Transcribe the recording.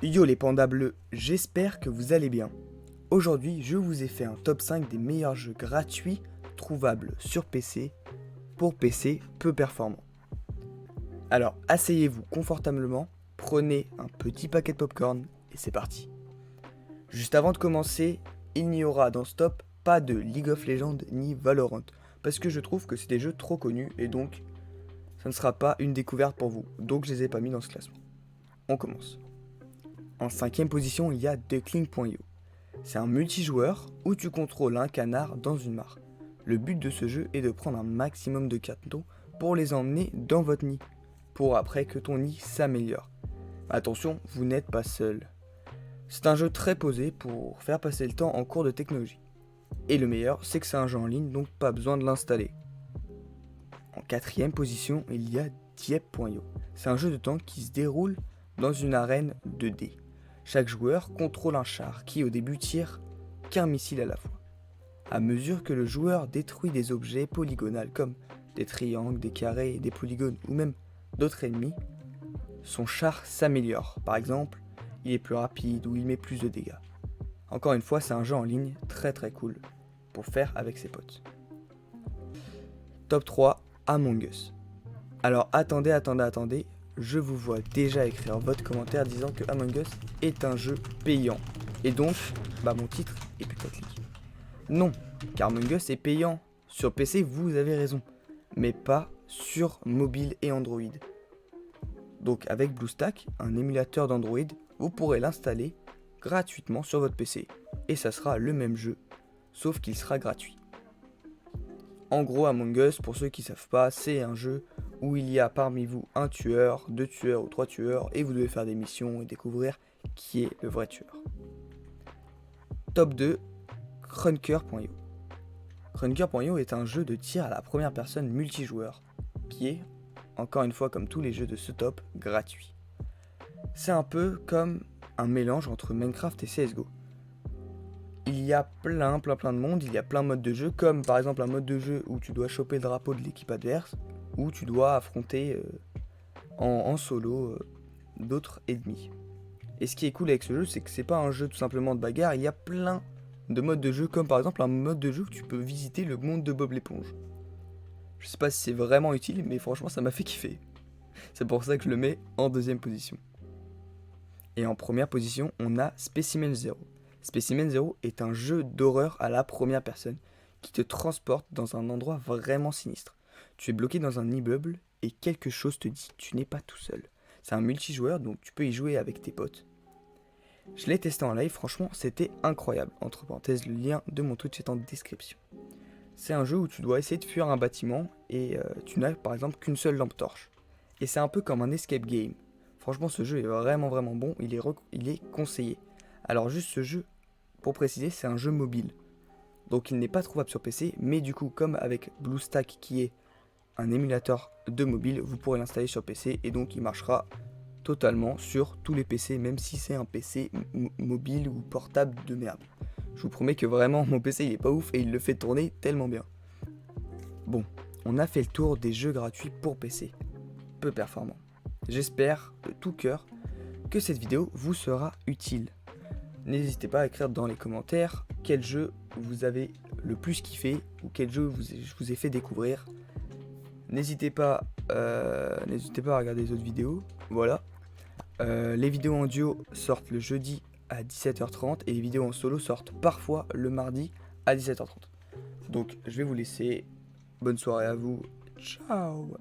Yo les pandas bleus, j'espère que vous allez bien. Aujourd'hui, je vous ai fait un top 5 des meilleurs jeux gratuits trouvables sur PC pour PC peu performants. Alors, asseyez-vous confortablement, prenez un petit paquet de popcorn et c'est parti. Juste avant de commencer, il n'y aura dans ce top pas de League of Legends ni Valorant parce que je trouve que c'est des jeux trop connus et donc ça ne sera pas une découverte pour vous. Donc je les ai pas mis dans ce classement. On commence. En cinquième position, il y a Duckling.io. C'est un multijoueur où tu contrôles un canard dans une mare. Le but de ce jeu est de prendre un maximum de canetons pour les emmener dans votre nid, pour après que ton nid s'améliore. Attention, vous n'êtes pas seul. C'est un jeu très posé pour faire passer le temps en cours de technologie. Et le meilleur, c'est que c'est un jeu en ligne, donc pas besoin de l'installer. En quatrième position, il y a Dieppe.io. C'est un jeu de tank qui se déroule dans une arène 2D. Chaque joueur contrôle un char qui au début tire qu'un missile à la fois. À mesure que le joueur détruit des objets polygonaux comme des triangles, des carrés, des polygones ou même d'autres ennemis, son char s'améliore. Par exemple, il est plus rapide ou il met plus de dégâts. Encore une fois, c'est un jeu en ligne très cool pour faire avec ses potes. Top 3, Among Us. Alors attendez, je vous vois déjà écrire votre commentaire disant que Among Us est un jeu payant. Et donc, mon titre est putaclic. Non, car Among Us est payant. Sur PC, vous avez raison. Mais pas sur mobile et Android. Donc avec BlueStack, un émulateur d'Android, vous pourrez l'installer gratuitement sur votre PC. Et ça sera le même jeu, sauf qu'il sera gratuit. En gros, Among Us, pour ceux qui ne savent pas, c'est un jeu où il y a parmi vous un tueur, 2 tueurs ou 3 tueurs, et vous devez faire des missions et découvrir qui est le vrai tueur. Top 2, Krunker.io. Krunker.io est un jeu de tir à la première personne multijoueur, qui est, encore une fois comme tous les jeux de ce top, gratuit. C'est un peu comme un mélange entre Minecraft et CSGO. Il y a plein de monde, il y a plein de modes de jeu, comme par exemple un mode de jeu où tu dois choper le drapeau de l'équipe adverse, où tu dois affronter en solo d'autres ennemis. Et ce qui est cool avec ce jeu, c'est que c'est pas un jeu tout simplement de bagarre, il y a plein de modes de jeu, comme par exemple un mode de jeu où tu peux visiter le monde de Bob l'éponge. Je sais pas si c'est vraiment utile, mais franchement ça m'a fait kiffer. C'est pour ça que je le mets en deuxième position. Et en première position, on a Specimen Zero. Specimen Zero est un jeu d'horreur à la première personne qui te transporte dans un endroit vraiment sinistre. Tu es bloqué dans un immeuble et quelque chose te dit tu n'es pas tout seul. C'est un multijoueur donc tu peux y jouer avec tes potes. Je l'ai testé en live, franchement c'était incroyable. Entre parenthèses, le lien de mon Twitch est en description. C'est un jeu où tu dois essayer de fuir un bâtiment et tu n'as par exemple qu'une seule lampe torche. Et c'est un peu comme un escape game. Franchement ce jeu est vraiment bon, il est conseillé. Alors juste ce jeu, pour préciser, c'est un jeu mobile. Donc il n'est pas trouvable sur PC, mais du coup comme avec BlueStack qui est un émulateur de mobile, vous pourrez l'installer sur PC et donc il marchera totalement sur tous les PC, même si c'est un PC mobile ou portable de merde. Je vous promets que vraiment mon PC il est pas ouf et il le fait tourner tellement bien. Bon, on a fait le tour des jeux gratuits pour PC, peu performants. J'espère de tout cœur que cette vidéo vous sera utile. N'hésitez pas à écrire dans les commentaires quel jeu vous avez le plus kiffé ou quel jeu je vous ai fait découvrir. N'hésitez pas à regarder les autres vidéos. Voilà. Les vidéos en duo sortent le jeudi à 17h30 et les vidéos en solo sortent parfois le mardi à 17h30. Donc je vais vous laisser. Bonne soirée à vous. Ciao.